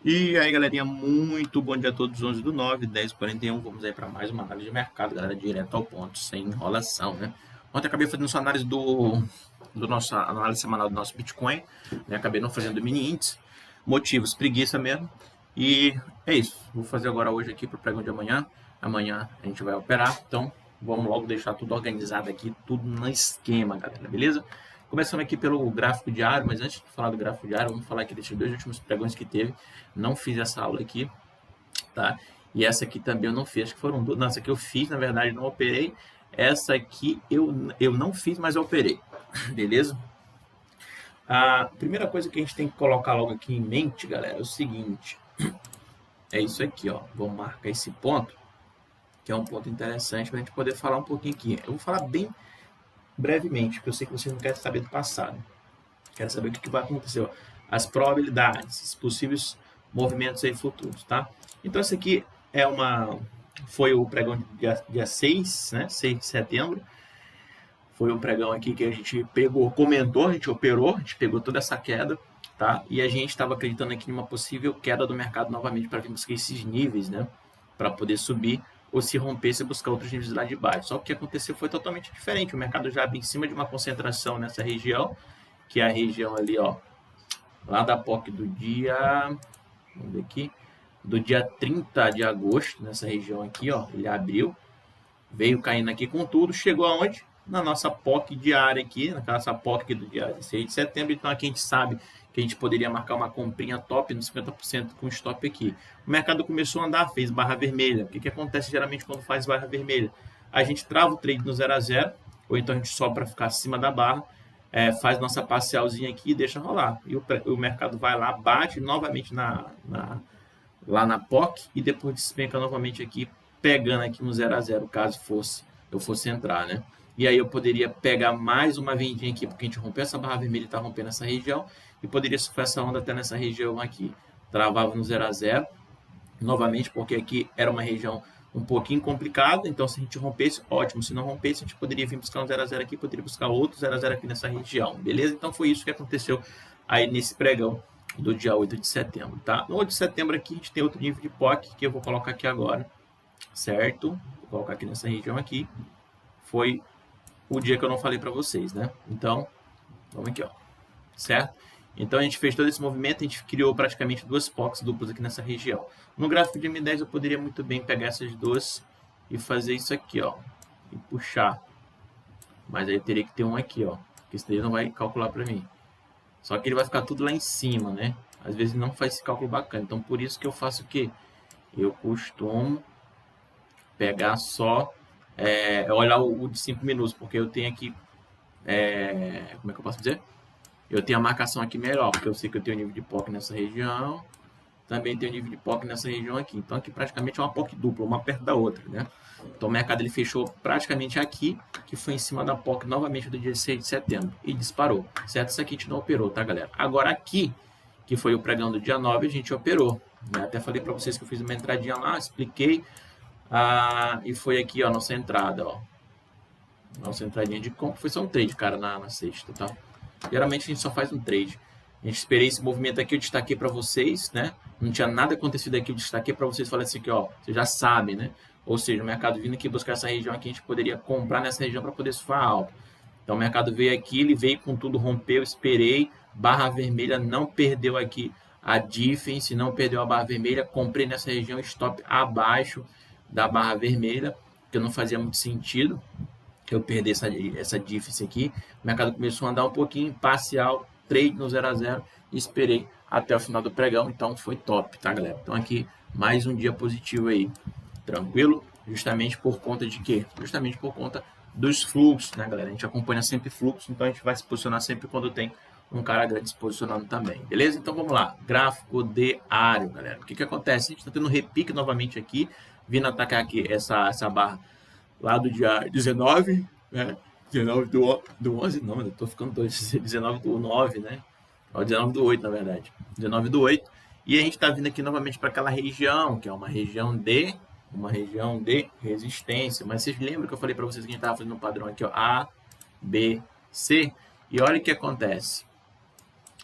E aí, galerinha, muito bom dia a todos, 11/9, 10h41. Vamos aí para mais uma análise de mercado, galera, direto ao ponto, sem enrolação, né? Ontem acabei fazendo sua análise do nossa análise semanal do nosso Bitcoin, né? Acabei não fazendo mini índice, motivos, preguiça mesmo. E é isso, vou fazer agora hoje aqui para o pregão de amanhã. Amanhã a gente vai operar, então vamos logo deixar tudo organizado aqui, tudo no esquema, galera, beleza? Começando aqui pelo gráfico diário, mas antes de falar do gráfico diário, vamos falar aqui desses dois últimos pregões que teve. Não fiz essa aula aqui, tá? E essa aqui também eu não fiz, acho que foram duas. Não, essa aqui eu fiz, na verdade, não operei. Essa aqui eu não fiz, mas eu operei, beleza? A primeira coisa que a gente tem que colocar logo aqui em mente, galera, é o seguinte. É isso aqui, ó. Vamos marcar esse ponto, que é um ponto interessante para a gente poder falar um pouquinho aqui. Eu vou falar bem brevemente, porque eu sei que vocês não querem saber do passado. Quero saber o que vai acontecer. As probabilidades, os possíveis movimentos aí futuros, tá? Então, esse aqui foi o pregão dia 6, né? 6 de setembro. Foi um pregão aqui que a gente comentou, a gente operou, a gente pegou toda essa queda, tá? E a gente estava acreditando aqui em uma possível queda do mercado novamente para vir buscar esses níveis, né? Para poder subir ou se rompesse buscar outros níveis lá de baixo. Só que o que aconteceu foi totalmente diferente. O mercado já abre em cima de uma concentração nessa região, que é a região ali, ó, lá da POC do dia, vamos ver aqui, do dia 30 de agosto, nessa região aqui, ó, ele abriu, veio caindo aqui com tudo, chegou aonde? Na nossa POC diária aqui, na nossa POC aqui do dia 6 de setembro, então aqui a gente sabe que a gente poderia marcar uma comprinha top no 50% com stop aqui. O mercado começou a andar, fez barra vermelha. O que acontece geralmente quando faz barra vermelha? A gente trava o trade no 0 a 0, ou então a gente sobe para ficar acima da barra, faz nossa parcialzinha aqui e deixa rolar. E o mercado vai lá, bate novamente lá na POC e depois despenca novamente aqui, pegando aqui no 0 a 0, caso eu fosse entrar, né? E aí eu poderia pegar mais uma vendinha aqui, porque a gente rompeu essa barra vermelha e está rompendo essa região, e poderia surfar essa onda até nessa região aqui. Travava no 0 a 0, novamente, porque aqui era uma região um pouquinho complicada, então se a gente rompesse, ótimo. Se não rompesse, a gente poderia vir buscar um 0 a 0 aqui, poderia buscar outro 0 a 0 aqui nessa região, beleza? Então foi isso que aconteceu aí nesse pregão do dia 8 de setembro, tá? No 8 de setembro aqui a gente tem outro nível de POC que eu vou colocar aqui agora, certo? Vou colocar aqui nessa região aqui. Foi o dia que eu não falei para vocês, né? Então, vamos aqui, ó, certo? Então a gente fez todo esse movimento, a gente criou praticamente duas POCs duplas aqui nessa região. No gráfico de M10 eu poderia muito bem pegar essas duas e fazer isso aqui, ó, e puxar. Mas aí eu teria que ter um aqui, ó, porque esse daí não vai calcular para mim. Só que ele vai ficar tudo lá em cima, né? Às vezes não faz esse cálculo bacana. Então por isso que eu faço o quê? Eu costumo pegar só, olhar o de 5 minutos, porque eu tenho aqui, como é que eu posso dizer? Eu tenho a marcação aqui melhor, porque eu sei que eu tenho nível de POC nessa região, também tenho nível de POC nessa região aqui. Então aqui praticamente é uma POC dupla, uma perto da outra, né? Então o mercado ele fechou praticamente aqui, que foi em cima da POC novamente do dia 6 de setembro, e disparou, certo? Isso aqui a gente não operou, tá, galera? Agora aqui, que foi o pregão do dia 9, a gente operou, né? Até falei para vocês que eu fiz uma entradinha lá, expliquei, e foi aqui, ó, nossa entrada, ó. Nossa entradinha de compra, foi só um trade, cara, na sexta, tá? Geralmente a gente só faz um trade. A gente esperei esse movimento aqui, eu destaquei para vocês, né? Não tinha nada acontecido aqui, eu destaquei para vocês, falei assim que, ó, vocês já sabem, né? Ou seja, o mercado vindo aqui buscar essa região aqui, a gente poderia comprar nessa região para poder surfar alto. Então o mercado veio aqui, ele veio com tudo, rompeu, esperei, barra vermelha, não perdeu aqui a defense, não perdeu a barra vermelha, comprei nessa região, stop abaixo da barra vermelha, que não fazia muito sentido eu perder essa difference aqui. O mercado começou a andar um pouquinho, parcial, trade no 0 a 0 e esperei até o final do pregão, então foi top, tá, galera? Então aqui, mais um dia positivo aí, tranquilo? Justamente por conta de quê? Justamente por conta dos fluxos, né, galera? A gente acompanha sempre fluxo, então a gente vai se posicionar sempre quando tem um cara grande se posicionando também, beleza? Então vamos lá, gráfico diário, galera. O que acontece? A gente está tendo um repique novamente aqui, vindo atacar aqui essa barra lá do dia 19, né? 19 do 11, não, eu tô ficando doido, 19 do 9, né? Ó, 19 do 8, na verdade. 19 do 8. E a gente tá vindo aqui novamente para aquela região, que é uma região de resistência. Mas vocês lembram que eu falei para vocês que a gente tava fazendo um padrão aqui, ó, A, B, C. E olha o que acontece.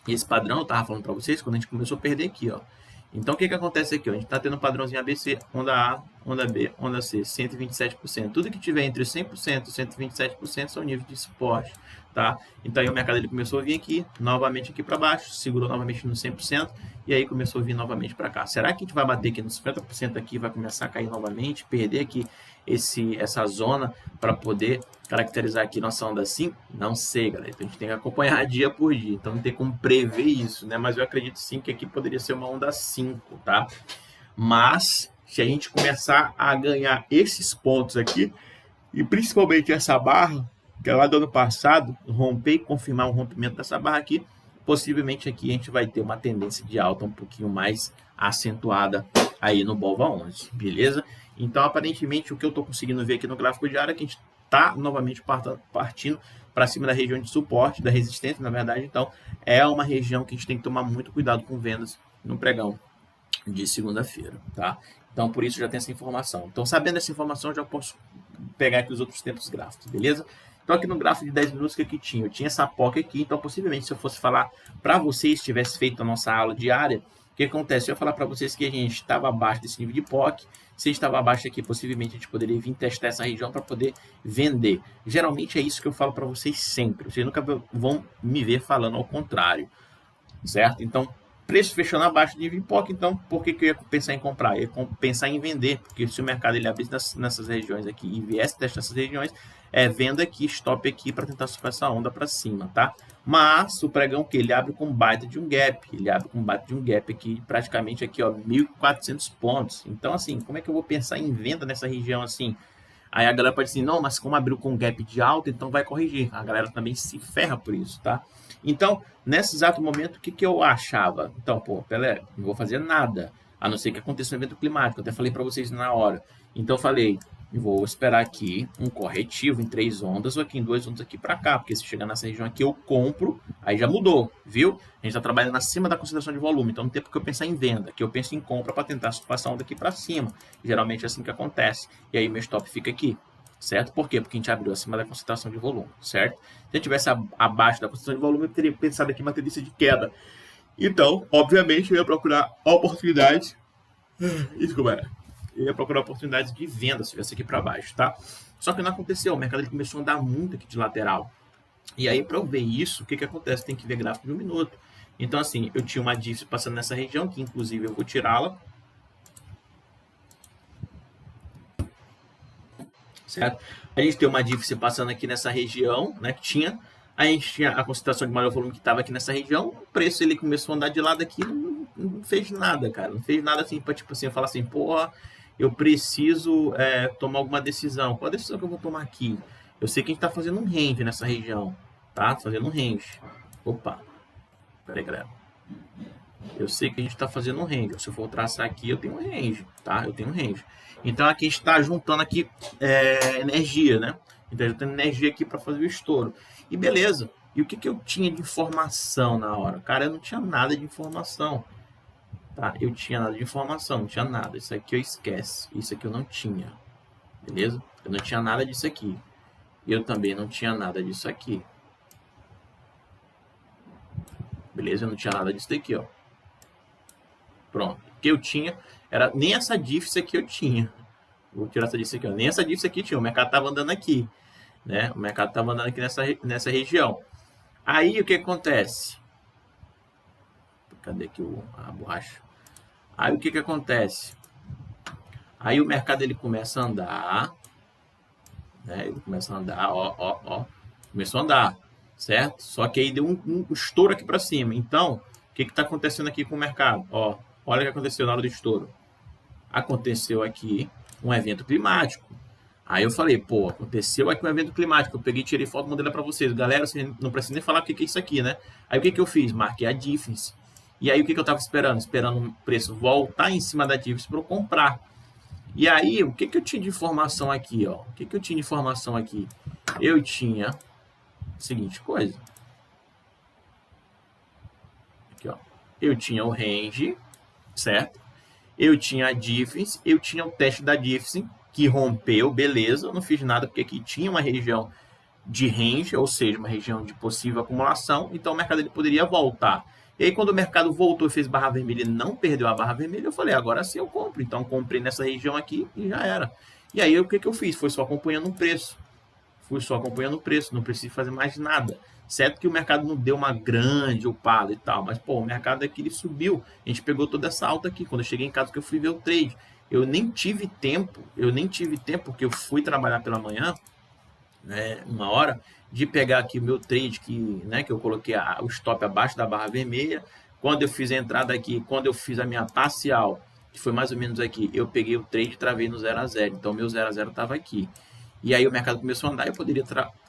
Esse padrão eu tava falando para vocês quando a gente começou a perder aqui, ó. Então, o que acontece aqui? A gente está tendo um padrãozinho ABC, onda A, onda B, onda C, 127%. Tudo que tiver entre 100% e 127% são níveis de suporte, tá? Então, aí o mercado ele começou a vir aqui, novamente aqui para baixo, segurou novamente no 100%, e aí começou a vir novamente para cá. Será que a gente vai bater aqui no 50% aqui, vai começar a cair novamente, perder aqui essa zona para poder caracterizar aqui nossa onda 5? Não sei, galera. Então a gente tem que acompanhar dia por dia. Então não tem como prever isso, né? Mas eu acredito sim que aqui poderia ser uma onda 5, tá? Mas se a gente começar a ganhar esses pontos aqui, e principalmente essa barra, que é lá do ano passado, romper e confirmar o rompimento dessa barra aqui, possivelmente aqui a gente vai ter uma tendência de alta um pouquinho mais acentuada aí no BOVA11, beleza? Então, aparentemente, o que eu estou conseguindo ver aqui no gráfico diário é que a gente está novamente partindo para cima da região de suporte, da resistência, na verdade. Então, é uma região que a gente tem que tomar muito cuidado com vendas no pregão de segunda-feira, tá? Então, por isso já tem essa informação. Então, sabendo essa informação, já posso pegar aqui os outros tempos gráficos, beleza? Então, aqui no gráfico de 10 minutos, o que tinha? Eu tinha essa POC aqui, então, possivelmente, se eu fosse falar para vocês, tivesse feito a nossa aula diária, o que acontece? Eu ia falar para vocês que a gente estava abaixo desse nível de POC. Se estava abaixo aqui, possivelmente a gente poderia vir testar essa região para poder vender. Geralmente é isso que eu falo para vocês sempre. Vocês nunca vão me ver falando ao contrário, certo? Então, preço fechando abaixo de nível de POC, então por que eu ia pensar em comprar? Eu ia pensar em vender, porque se o mercado ele abrisse nessas regiões aqui e viesse testar essas regiões, venda aqui, stop aqui para tentar subir essa onda para cima, tá? Mas o pregão que ele abre com baita de um gap, ele abre com baita de um gap aqui, praticamente aqui, ó, 1.400 pontos. Então, assim, como é que eu vou pensar em venda nessa região assim? Aí a galera pode dizer, não, mas como abriu com gap de alta, então vai corrigir. A galera também se ferra por isso, tá? Então, nesse exato momento, o que eu achava? Então, pô, Pelé, não vou fazer nada, a não ser que aconteça um evento climático. Eu até falei para vocês na hora. Então, eu falei, vou esperar aqui um corretivo em 3 ondas ou aqui em 2 ondas aqui para cá, porque se chegar nessa região aqui eu compro, aí já mudou, viu? A gente está trabalhando acima da concentração de volume, então não tem porque eu pensar em venda, que eu penso em compra para tentar passar a onda aqui para cima. Geralmente é assim que acontece. E aí meu stop fica aqui, certo? Por quê? Porque a gente abriu acima da concentração de volume, certo? Se eu tivesse abaixo da concentração de volume, eu teria pensado aqui uma tendência de queda. Então, obviamente, eu ia procurar oportunidades. Desculpa, eu ia procurar oportunidades de venda se tivesse aqui para baixo, tá? Só que não aconteceu, o mercado ele começou a andar muito aqui de lateral. E aí, para eu ver isso, o que acontece? Tem que ver gráfico de 1 minuto. Então, assim, eu tinha uma diff passando nessa região, que inclusive eu vou tirá-la. Certo? A gente tem uma diff passando aqui nessa região, né, que tinha. A gente tinha a concentração de maior volume que estava aqui nessa região. O preço ele começou a andar de lado aqui, não fez nada, cara. Não fez nada assim para, tipo assim, eu falar assim, porra, eu preciso tomar alguma decisão. Qual a decisão que eu vou tomar aqui? Eu sei que a gente está fazendo um range nessa região, tá? Fazendo um range. Opa, peraí, galera. Eu sei que a gente está fazendo um range. Se eu for traçar aqui, eu tenho um range, tá? Eu tenho um range. Então aqui a gente está juntando aqui energia, né? Então eu tenho energia aqui para fazer o estouro. E beleza. E o que eu tinha de informação na hora? Cara, eu não tinha nada de informação. Tá? Eu tinha nada de informação, não tinha nada. Isso aqui eu esqueço. Isso aqui eu não tinha. Beleza? Eu não tinha nada disso aqui. Eu também não tinha nada disso aqui. Beleza? Eu não tinha nada disso daqui, ó. Pronto. O que eu tinha era nem essa diff aqui eu tinha. Vou tirar essa diff aqui, ó. Nem essa diff aqui tinha. O mercado estava andando aqui, né? O mercado estava andando aqui nessa região. Aí o que acontece? Cadê aqui a borracha? Aí o que acontece? Aí o mercado ele começa a andar, né? Ele começa a andar, ó. Começou a andar, certo? Só que aí deu um estouro aqui para cima. Então, o que está acontecendo aqui com o mercado? Ó, olha o que aconteceu na hora do estouro. Aconteceu aqui um evento climático. Aí eu falei, pô, aconteceu aqui um evento climático. Eu peguei e tirei foto e mandei para vocês. Galera, vocês não precisam nem falar o que é isso aqui, né? Aí o que eu fiz? Marquei a difference. E aí o que eu estava esperando? Esperando o preço voltar em cima da difference para eu comprar. E aí, o que eu tinha de informação aqui, ó? O que eu tinha de informação aqui? Eu tinha a seguinte coisa. Aqui, ó. Eu tinha o range, certo? Eu tinha a difference, eu tinha o teste da difference, que rompeu, beleza, eu não fiz nada, porque aqui tinha uma região de range, ou seja, uma região de possível acumulação, então o mercado ele poderia voltar. E aí, quando o mercado voltou e fez barra vermelha e não perdeu a barra vermelha, eu falei, agora sim eu compro. Então, comprei nessa região aqui e já era. E aí, o que eu fiz? Foi só acompanhando o preço. Fui só acompanhando o preço, não preciso fazer mais nada. Certo que o mercado não deu uma grande upada e tal, mas, pô, o mercado aqui ele subiu. A gente pegou toda essa alta aqui. Quando eu cheguei em casa que eu fui ver o trade, eu nem tive tempo, porque eu fui trabalhar pela manhã, né, 1 hora, de pegar aqui o meu trade, que eu coloquei o stop abaixo da barra vermelha. Quando eu fiz a entrada aqui, quando eu fiz a minha parcial, que foi mais ou menos aqui, eu peguei o trade e travei no 0 a 0. Então, meu 0 a 0 estava aqui. E aí o mercado começou a andar, eu poderia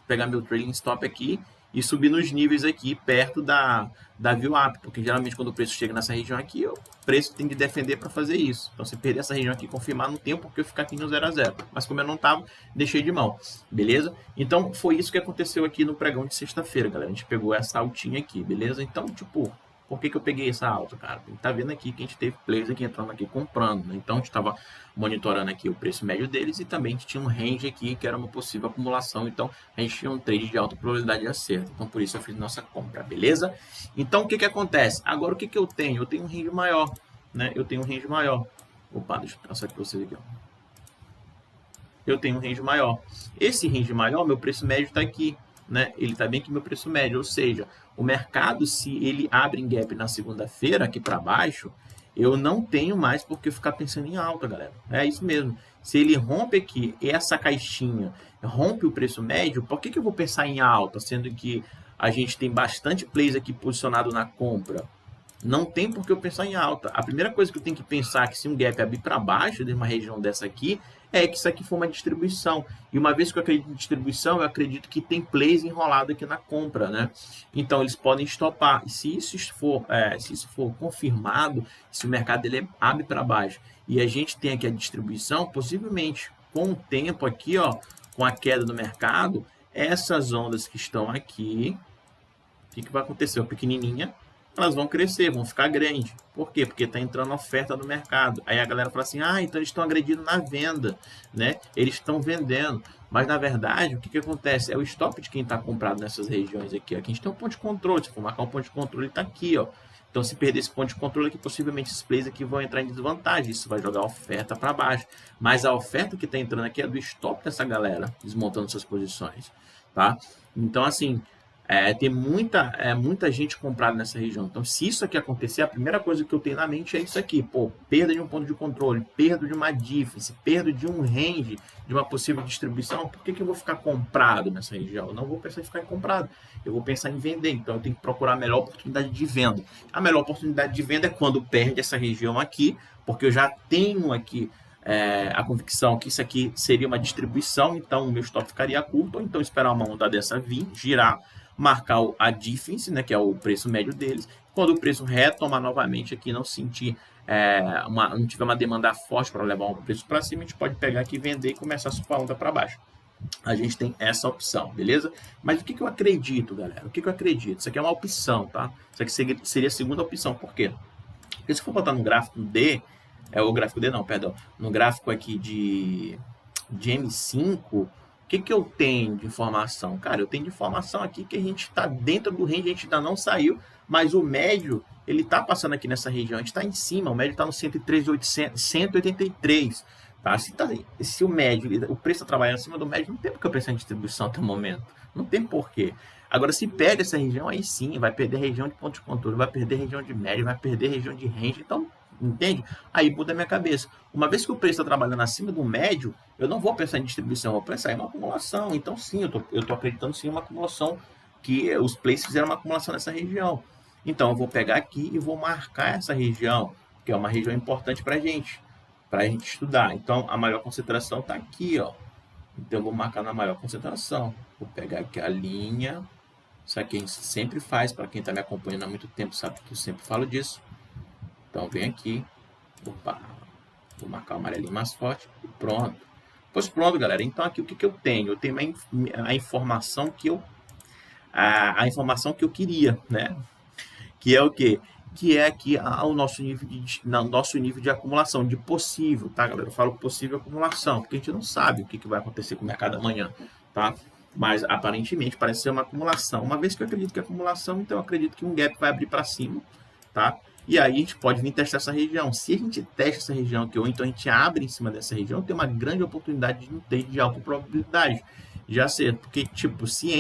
pegar meu trading stop aqui e subir nos níveis aqui, perto da VWAP, porque geralmente quando o preço chega nessa região aqui, o preço tem que defender para fazer isso. Então, se perder essa região aqui, confirmar, não tem porque eu ficar aqui no 0 a 0. Mas como eu não estava, deixei de mão, beleza? Então, foi isso que aconteceu aqui no pregão de sexta-feira, galera. A gente pegou essa altinha aqui, beleza? Então, tipo, por que eu peguei essa alta, cara? Tá vendo aqui que a gente teve players aqui entrando aqui comprando, né? Então, a gente estava monitorando aqui o preço médio deles e também a gente tinha um range aqui que era uma possível acumulação. Então, a gente tinha um trade de alta probabilidade de acerto. Então, por isso eu fiz nossa compra, beleza? Então, o que acontece? Agora, o que eu tenho? Eu tenho um range maior, né? Eu tenho um range maior. Opa, deixa eu traçar aqui para vocês aqui, ó. Eu tenho um range maior. Esse range maior, meu preço médio está aqui, né? Ele está bem aqui meu preço médio, ou seja, o mercado, se ele abre em gap na segunda-feira aqui para baixo, eu não tenho mais por que ficar pensando em alta, galera. É isso mesmo. Se ele rompe aqui, essa caixinha rompe o preço médio, por que eu vou pensar em alta, sendo que a gente tem bastante plays aqui posicionado na compra? Não tem por que eu pensar em alta. A primeira coisa que eu tenho que pensar é que se um gap abrir para baixo de uma região dessa aqui, é que isso aqui for uma distribuição. E uma vez que eu acredito em distribuição, eu acredito que tem plays enrolado aqui na compra, né? Então, eles podem estopar. E se isso for confirmado, se o mercado ele abre para baixo e a gente tem aqui a distribuição, possivelmente, com o tempo aqui, ó, com a queda do mercado, essas ondas que estão aqui, o que vai acontecer? Uma pequenininha, elas vão crescer, vão ficar grandes. Por quê? Porque está entrando oferta no mercado. Aí a galera fala assim, então eles estão agredindo na venda, né? Eles estão vendendo. Mas, na verdade, o que acontece? É o stop de quem está comprado nessas regiões aqui. Aqui a gente tem um ponto de controle. Se for marcar um ponto de controle, está aqui, ó. Então, se perder esse ponto de controle aqui, possivelmente esses plays aqui vão entrar em desvantagem. Isso vai jogar a oferta para baixo. Mas a oferta que está entrando aqui é do stop dessa galera, desmontando suas posições, tá? Então, assim, tem muita gente comprada nessa região. Então, se isso aqui acontecer, a primeira coisa que eu tenho na mente é isso aqui. Pô, perda de um ponto de controle, perda de uma difference, perda de um range, de uma possível distribuição. Por que eu vou ficar comprado nessa região? Eu não vou pensar em ficar comprado. Eu vou pensar em vender. Então, eu tenho que procurar a melhor oportunidade de venda. A melhor oportunidade de venda é quando perde essa região aqui, porque eu já tenho aqui a convicção que isso aqui seria uma distribuição, então o meu stop ficaria curto, ou então esperar uma onda dessa vir, girar, marcar a difference, né, que é o preço médio deles. Quando o preço retomar novamente aqui, não sentir não tiver uma demanda forte para levar o preço para cima, a gente pode pegar aqui, vender e começar a subir a onda para baixo. A gente tem essa opção, beleza? Mas o que eu acredito, galera? O que eu acredito? Isso aqui é uma opção, tá? Isso aqui seria a segunda opção. Por quê? Porque se for botar no gráfico D, o gráfico D não, perdão, no gráfico aqui de M5, o que eu tenho de informação? Cara, eu tenho de informação aqui que a gente está dentro do range, a gente ainda não saiu, mas o médio, ele está passando aqui nessa região, a gente está em cima, o médio está no 103,183, tá? Se o médio, o preço está trabalhando acima do médio, não tem por que eu pensar em distribuição até o momento, não tem porquê. Agora, se perde essa região, aí sim, vai perder região de ponto de controle, vai perder região de médio, vai perder região de range, então, entende? Aí muda a minha cabeça. Uma vez que o preço está trabalhando acima do médio, eu não vou pensar em distribuição, eu vou pensar em uma acumulação. Então, sim, eu tô acreditando sim em uma acumulação, que os players fizeram uma acumulação nessa região. Então, eu vou pegar aqui e vou marcar essa região, que é uma região importante para a gente estudar. Então, a maior concentração está aqui, ó. Então, eu vou marcar na maior concentração. Vou pegar aqui a linha. Isso aqui a gente sempre faz, para quem está me acompanhando há muito tempo sabe que eu sempre falo disso. Então, vem aqui. Opa, vou marcar o amarelinho mais forte e pronto. Pois pronto, galera. Então, aqui o que eu tenho? Eu tenho a informação que a informação que eu queria, né? Que é o quê? Que é aqui o nosso nível de acumulação, de possível, tá, galera? Eu falo possível acumulação, porque a gente não sabe o que vai acontecer com o mercado amanhã, tá? mas aparentemente parece ser uma acumulação. Uma vez que eu acredito que é acumulação, então eu acredito que um gap vai abrir para cima, tá? E aí a gente pode vir testar essa região. Se a gente testa essa região aqui, ou então a gente abre em cima dessa região, tem uma grande oportunidade de um trade de alta probabilidade. Já sei, porque tipo, se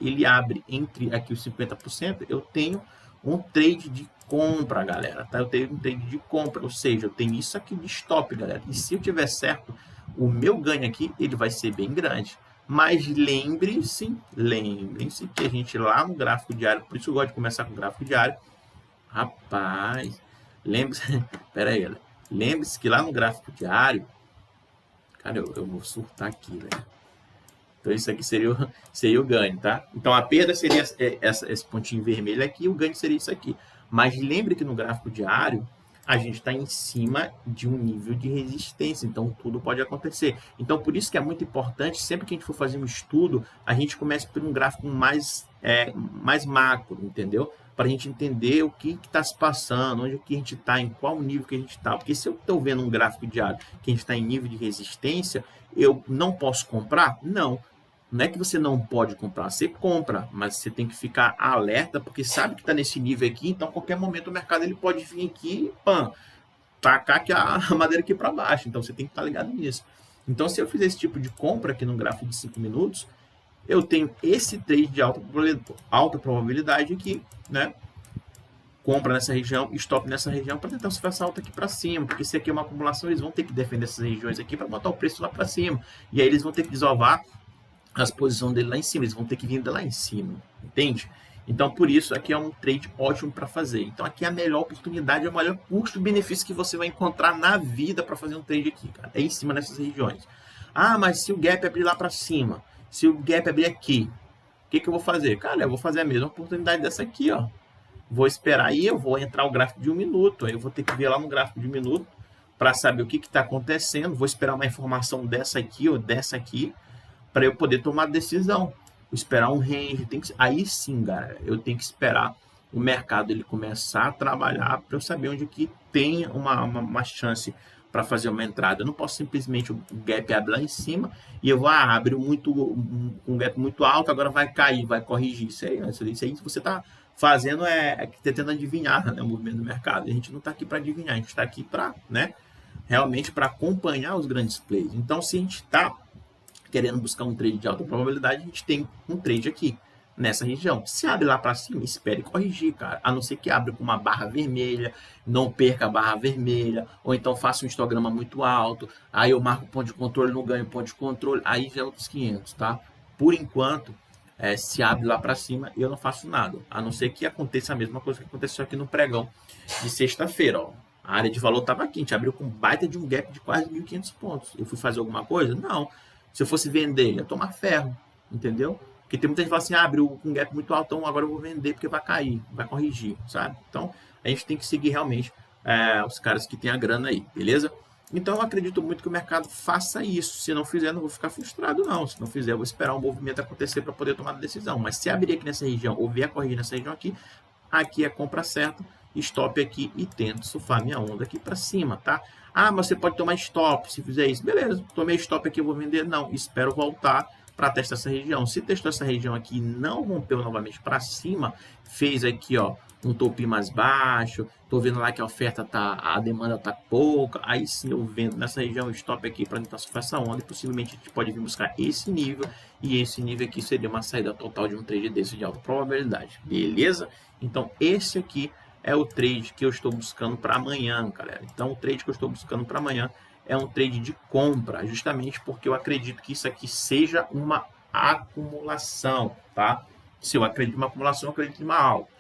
ele abre entre aqui os 50%, eu tenho um trade de compra, galera, tá? Eu tenho um trade de compra, ou seja, eu tenho isso aqui de stop, galera. E se eu tiver certo, o meu ganho aqui, ele vai ser bem grande. Mas lembrem-se que a gente lá no gráfico diário, por isso eu gosto de começar com o gráfico diário. Rapaz, lembre-se, pera aí, galera. Lembre-se que lá no gráfico diário, cara, eu vou surtar aqui, velho. Então isso aqui seria o ganho, tá? Então a perda seria esse pontinho vermelho aqui, e o ganho seria isso aqui. Mas lembre que no gráfico diário, a gente está em cima de um nível de resistência, então tudo pode acontecer. Então por isso que é muito importante, sempre que a gente for fazer um estudo, a gente comece por um gráfico mais macro, entendeu? Para a gente entender o que está se passando, onde que a gente está, em qual nível que a gente está. Porque se eu estou vendo um gráfico diário que a gente está em nível de resistência, eu não posso comprar? Não. Não é que você não pode comprar, você compra, mas você tem que ficar alerta, porque sabe que está nesse nível aqui, então a qualquer momento o mercado ele pode vir aqui e tacar aqui a madeira aqui para baixo, então você tem que estar ligado nisso. Então se eu fizer esse tipo de compra aqui no gráfico de 5 minutos, eu tenho esse trade de alta probabilidade aqui, né? Compra nessa região, stop nessa região para tentar surfar essa alta aqui para cima, porque se aqui é uma acumulação, eles vão ter que defender essas regiões aqui para botar o preço lá para cima, e aí eles vão ter que desovar as posições dele lá em cima, eles vão ter que vir de lá em cima, entende? Então, por isso, aqui é um trade ótimo para fazer. Então, aqui é a melhor oportunidade, é o maior custo-benefício que você vai encontrar na vida para fazer um trade aqui, cara. É em cima dessas regiões. Ah, mas se o gap abrir lá para cima, se o gap abrir aqui, o que eu vou fazer? Cara, eu vou fazer a mesma oportunidade dessa aqui, ó. Vou esperar aí, eu vou entrar o gráfico de 1 minuto, aí eu vou ter que ver lá no gráfico de 1 minuto para saber o que está acontecendo. Vou esperar uma informação dessa aqui ou dessa aqui, para eu poder tomar decisão, esperar um range, aí sim, cara, eu tenho que esperar o mercado ele começar a trabalhar para eu saber onde que tem uma chance para fazer uma entrada. Eu não posso simplesmente o gap abrir lá em cima e eu vou abrir um gap muito alto, agora vai cair, vai corrigir. Isso aí você está fazendo tentando adivinhar, né, o movimento do mercado. A gente não está aqui para adivinhar, a gente está aqui para, né, realmente para acompanhar os grandes players. Então, se a gente está querendo buscar um trade de alta probabilidade, a gente tem um trade aqui, nessa região. Se abre lá para cima, espere corrigir, cara. A não ser que abra com uma barra vermelha, não perca a barra vermelha, ou então faça um histograma muito alto, aí eu marco ponto de controle, não ganho ponto de controle, aí já é outros 500, tá? Por enquanto, se abre lá para cima, eu não faço nada, a não ser que aconteça a mesma coisa que aconteceu aqui no pregão de sexta-feira, ó. A área de valor estava aqui, a gente abriu com baita de um gap de quase 1.500 pontos. Eu fui fazer alguma coisa? Não. Se eu fosse vender, ia tomar ferro, entendeu? Porque tem muita gente que fala assim, abriu com um gap muito alto, então agora eu vou vender porque vai cair, vai corrigir, sabe? Então, a gente tem que seguir realmente os caras que têm a grana aí, beleza? Então, eu acredito muito que o mercado faça isso. Se não fizer, não vou ficar frustrado, não. Se não fizer, eu vou esperar o movimento acontecer para poder tomar a decisão. Mas se abrir aqui nessa região ou vier corrigir nessa região aqui é compra certa, stop aqui e tento surfar minha onda aqui para cima, tá? Ah, mas você pode tomar stop se fizer isso. Beleza, tomei stop aqui, eu vou vender. Não, espero voltar para testar essa região. Se testou essa região aqui e não rompeu novamente para cima, fez aqui, ó, um topinho mais baixo, tô vendo lá que a oferta a demanda tá pouca, aí sim eu vendo nessa região, stop aqui para tentar surfar essa onda e possivelmente a gente pode vir buscar esse nível, e esse nível aqui seria uma saída total de um trade desse de alta probabilidade, beleza? Então esse aqui é o trade que eu estou buscando para amanhã, galera. Então, o trade que eu estou buscando para amanhã é um trade de compra, justamente porque eu acredito que isso aqui seja uma acumulação, tá? Se eu acredito em uma acumulação, eu acredito em uma alta.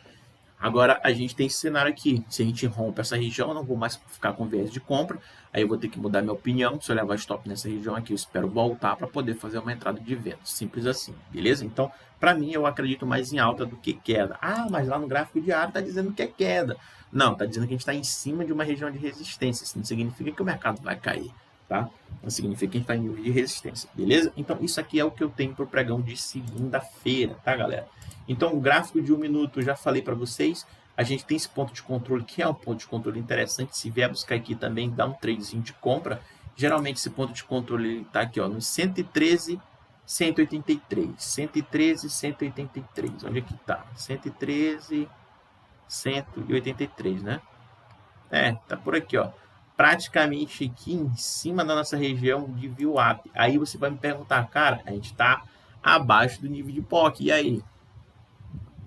Agora, a gente tem esse cenário aqui. Se a gente rompe essa região, eu não vou mais ficar com viés de compra. Aí eu vou ter que mudar minha opinião. Se eu levar stop nessa região aqui, eu espero voltar para poder fazer uma entrada de venda. Simples assim, beleza? Então, para mim, eu acredito mais em alta do que queda. Ah, mas lá no gráfico diário está dizendo que é queda. Não, está dizendo que a gente está em cima de uma região de resistência. Isso não significa que o mercado vai cair, tá? Não significa que a gente está em nível de resistência, beleza? Então, isso aqui é o que eu tenho para o pregão de segunda-feira, tá, galera? Então, o gráfico de 1 minuto, eu já falei para vocês, a gente tem esse ponto de controle, que é um ponto de controle interessante. Se vier buscar aqui também, dá um tradezinho de compra. Geralmente, esse ponto de controle está aqui, ó, no 113 183, 113, 183. Onde é que tá? 113, 183, né? Tá por aqui, ó. Praticamente aqui em cima da nossa região de VWAP. Aí você vai me perguntar, cara, a gente tá abaixo do nível de POC. E aí?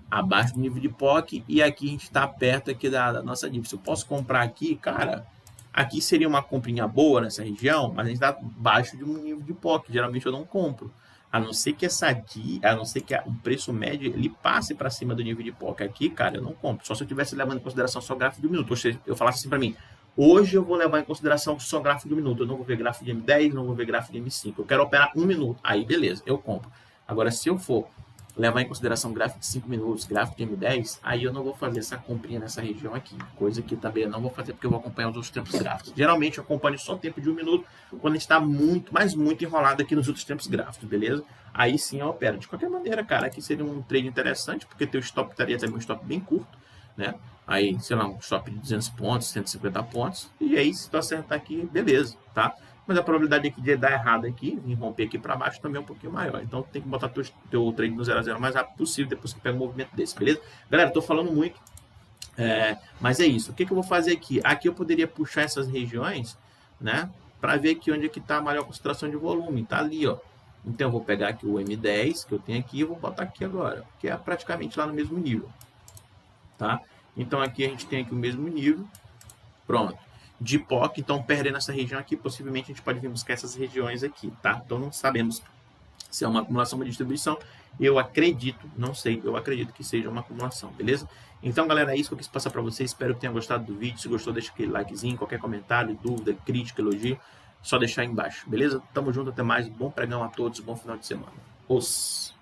Abaixo do nível de POC e aqui a gente está perto aqui da nossa dívida. Se eu posso comprar aqui, cara, aqui seria uma comprinha boa nessa região, mas a gente está abaixo de um nível de POC. Geralmente eu não compro. A não ser que o preço médio ele passe para cima do nível de POC aqui, cara, eu não compro. Só se eu estivesse levando em consideração só gráfico de um minuto. Ou seja, eu falasse assim para mim, hoje eu vou levar em consideração só gráfico de um minuto. Eu não vou ver gráfico de M10, não vou ver gráfico de M5. Eu quero operar um minuto. Aí, beleza, eu compro. Agora, se eu for levar em consideração gráfico de 5 minutos, gráfico de M10, aí eu não vou fazer essa comprinha nessa região aqui. Coisa que também eu não vou fazer porque eu vou acompanhar os outros tempos gráficos. Geralmente eu acompanho só o tempo de um minuto quando a gente está muito, mas muito enrolado aqui nos outros tempos gráficos, beleza? Aí sim eu opero. De qualquer maneira, cara, aqui seria um trade interessante, porque teu stop estaria também um stop bem curto, né? Aí, sei lá, um stop de 200 pontos, 150 pontos. E aí, se tu acertar aqui, beleza, tá? Mas a probabilidade aqui de dar errado aqui, em romper aqui para baixo, também é um pouquinho maior. Então tem que botar teu trade no 0 a 0 o mais rápido possível, depois que pega um movimento desse, beleza? Galera, tô falando muito, mas é isso. O que eu vou fazer aqui? Aqui eu poderia puxar essas regiões, né? Para ver aqui onde é que está a maior concentração de volume. Tá ali, ó. Então eu vou pegar aqui o M10 que eu tenho aqui e vou botar aqui agora, que é praticamente lá no mesmo nível, tá? Então aqui a gente tem aqui o mesmo nível. Pronto. De POC, então perdendo essa região aqui, possivelmente a gente pode vir buscar essas regiões aqui, tá? Então não sabemos se é uma acumulação ou uma distribuição. Eu acredito, não sei, eu acredito que seja uma acumulação, beleza? Então, galera, é isso que eu quis passar para vocês. Espero que tenham gostado do vídeo. Se gostou, deixa aquele likezinho. Qualquer comentário, dúvida, crítica, elogio, só deixar aí embaixo, beleza? Tamo junto, até mais. Bom pregão a todos, bom final de semana. Os